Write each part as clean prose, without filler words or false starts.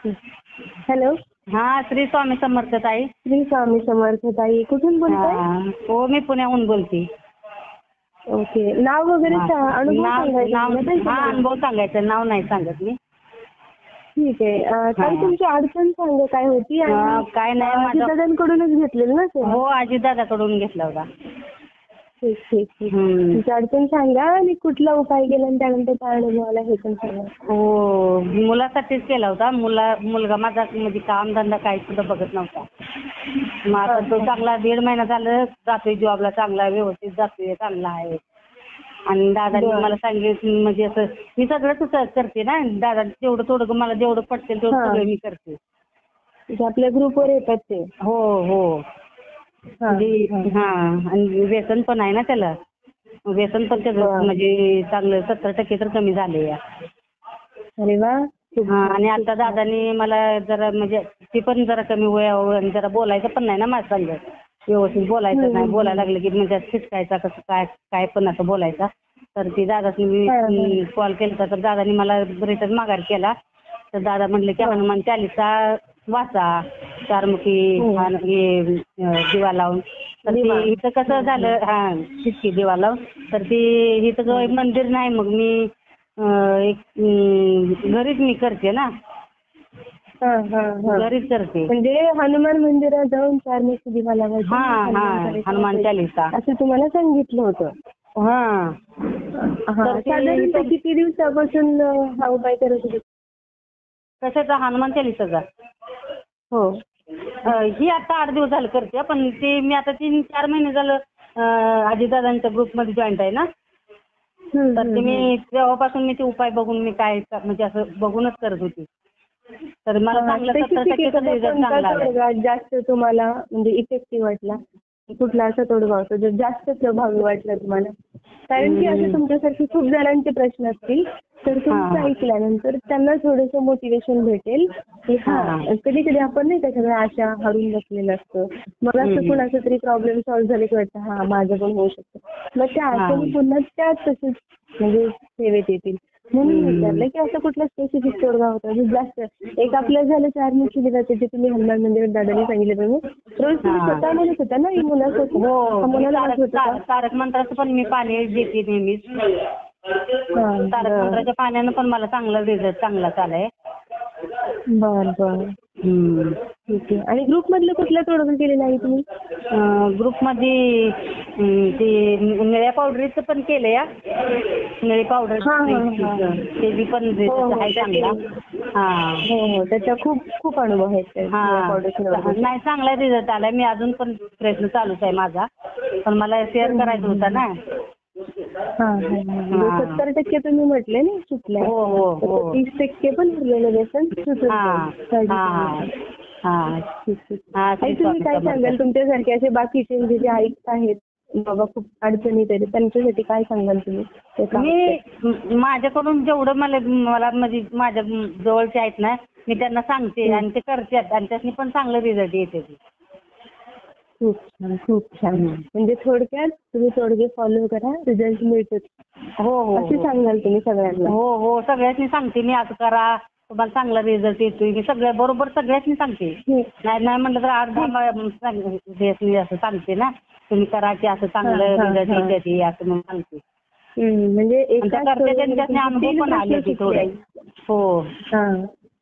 Hello. हा, श्री स्वामी समर्थ ताई. श्री स्वामी समर्थ ताई. कुठून बोलताय? हो, मी पुण्याहून बोलते. ओके. नाव वगैरे अनुभव सांगायचा? हा, अनुभव सांगायचा, नाव नाही सांगत मी. ठीक आहे. ताई तुमची अडचण सांगा काय होती? काय नाही, आजीदादांकडूनच घेतलेलं ना ते? हो, आजीदादाकडून घेतला होता. ठीक ठीक ठीक. तुमची अडचण सांगा आणि कुठला उपाय केला आणि त्यानंतर काय अनुभव आला हे पण सांगा. हो, मुलासाठीच केला होता. मुलगा माझा म्हणजे काम धंदा काही सुद्धा बघत नव्हता. मग आता तो चांगला 1.5 महिना झालं जातोय जॉबला, चांगला व्यवस्थित जातोय, चांगला आहे. आणि दादांनी मला सांगितलं म्हणजे असं मी सगळंच करते ना, दादा जेवढं थोडं मला जेवढं पटतेल तेवढं सगळं मी करते. आपल्या ग्रुपवर येतात ते? हो हो. हा, आणि व्यसन पण आहे ना त्याला. व्यसन पण त्याचं म्हणजे चांगलं 70% तर कमी झाले या. अरे वा. हा, आणि आता दादानी मला जरा म्हणजे ती पण जरा कमी वयावर आणि जरा बोलायचं पण नाही ना माझं संग. व्यवस्थित बोलायचं नाही, बोलायला लागलं की म्हणजे शिकायचा कसं काय पण असं बोलायचा. तर ती दादानी मी कॉल केला तर दादानी मला रिटर्न माघार केला. तर दादा म्हणले की हनुमान चालीसा वाचा, चारमुखी दिवा लावून. तर ते इथं कसं झालं, हा शिटकी दिवा लावून, तर ते इथं मंदिर नाही, मग मी घरीच मी करते ना. घरीच करते. म्हणजे हनुमान मंदिरात जाऊन चारमुखी दिवा लावायचा? हा, हनुमान चालीसा असं तुम्हाला सांगितलं होतं? हा. साधारणतः किती दिवसापासून हा उपाय करत होते? कशाचा? हनुमान चालीसाचा? हो. ही आता 8 दिवस झालं करते, पण ते मी आता 3-4 महिने झालं आजीदादांच्या ग्रुपमध्ये जॉईंट आहे ना. तर ते मी तेव्हापासून मी ते उपाय बघून मी काय म्हणजे असं बघूनच करत होती. तर मला चांगलं 70% रिझल्ट चांगला आला. जास्त तुम्हाला म्हणजे इफेक्टिव्ह वाटला कुठला असा तोडगा होता जो जास्त प्रभावी वाटला तुम्हाला? कारण की असं तुमच्यासारखे खूप जणांचे प्रश्न असतील, तर तुमचं ऐकल्यानंतर त्यांना थोडंसं मोटिवेशन भेटेल की कधी कधी आपण नाही का सगळ्या आशा हरून बसलेलं असतं. मग असं कुणाचा तरी प्रॉब्लेम सॉल्व्ह झाले की वाटतं माझं पण होऊ शकतं. मग त्या आशेने पुन्हा त्या तसंच म्हणजे सेवेत येतील. म्हणून विचारलं की असं कुठला स्पेसिफिक तोडगा होता जो जास्त एक आपलं झालं चारमुखी दिवा ते तुम्ही हनुमान मंदिरात दादानी सांगितलं रोज तुम्ही स्वतः म्हणत होता ना ही मुलासोबत? तारक मंत्राचं पण मी पाणी देते नेहमीच. तारक मंत्राच्या पाण्यानं पण मला चांगला रिझल्ट चांगला आलाय. बर. ठीक आहे. आणि ग्रुप मधलं कुठला तोडगा केलेला आहे तुम्ही? ग्रुपमध्ये ते निळ्या पावडरीचं पण केलं या. निळी पावडर ते पण आहे चांगला. हो, त्याचा खूप अनुभव आहे. नाही, चांगला रिझल्ट आलाय. मी अजून पण प्रयत्न चालूच आहे माझा, पण मला शेअर करायचा होता ना. 70% तुम्ही म्हटले ना सुटलंय. हो. 30% पण उरलेलं व्यसन तुम्ही काय सांगाल तुमच्यासारखे असे बाकीचे जे ऐकत आहेत बाबा खूप अडचणीत आहेत त्यांच्यासाठी काय सांगाल तुम्ही? मी माझ्याकडून जेवढं मला म्हणजे माझ्या जवळचे आहेत ना, मी त्यांना सांगते आणि ते करतात आणि त्याच्यानी पण चांगलं रिझल्ट येते. खूप छान. म्हणजे थोडक्यात तुम्ही तोडगे फॉलो करा, रिझल्ट मिळतो. हो, असे सांगाल तुम्ही सगळ्यांना? हो, सगळ्यांनी सांगते मी असं करा, तुम्हाला चांगला रिझल्ट येतोय. मी बरोबर सगळ्यांनी सांगते. नाही म्हटलं तर 8-10 असं सांगते ना, तुम्ही करा की असं चांगलं रिझल्ट येते असं म्हणून सांगते. म्हणजे अनुभव पण आले होते थोडे. हो.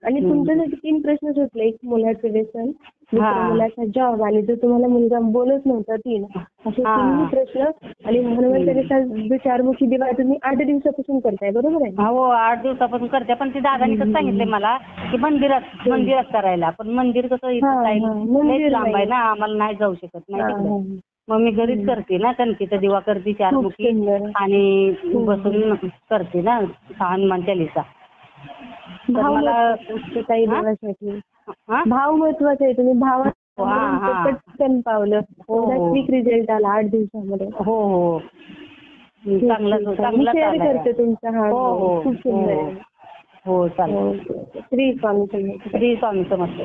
आणि तुमच्यासाठी 3 प्रश्न सुटले. एक मुलाचं व्यसन, दुसरा मुलाचा जॉब, आणि जर तुम्हाला मुलगा बोलत नव्हता 3 असे 3 प्रश्न. आणि हनुमान चालीसा चारमुखी दिवा तुम्ही 8 दिवसापासून करताय, बरोबर आहे? हो, 8 दिवसापासून करते. पण ते दादानी कसं सांगितलंय मला की मंदिरात करायला. पण मंदिर कसं इथं लांब आहे ना, आम्हाला नाही जाऊ शकत नाही. मग मी घरीच करते ना, कणकीचा दिवा करते चारमुखी आणि बसून करते ना हनुमान चालीसा. भाव महत्वाचा आहे. तुम्ही भावात पटकन पावलं, क्विक रिझल्ट आला 8 दिवसामध्ये. हो, चांगला शेअर करते तुमचा. खूप सुंदर. हो, चालेल. श्री स्वामी समर्थ. श्री स्वामी समर्थ.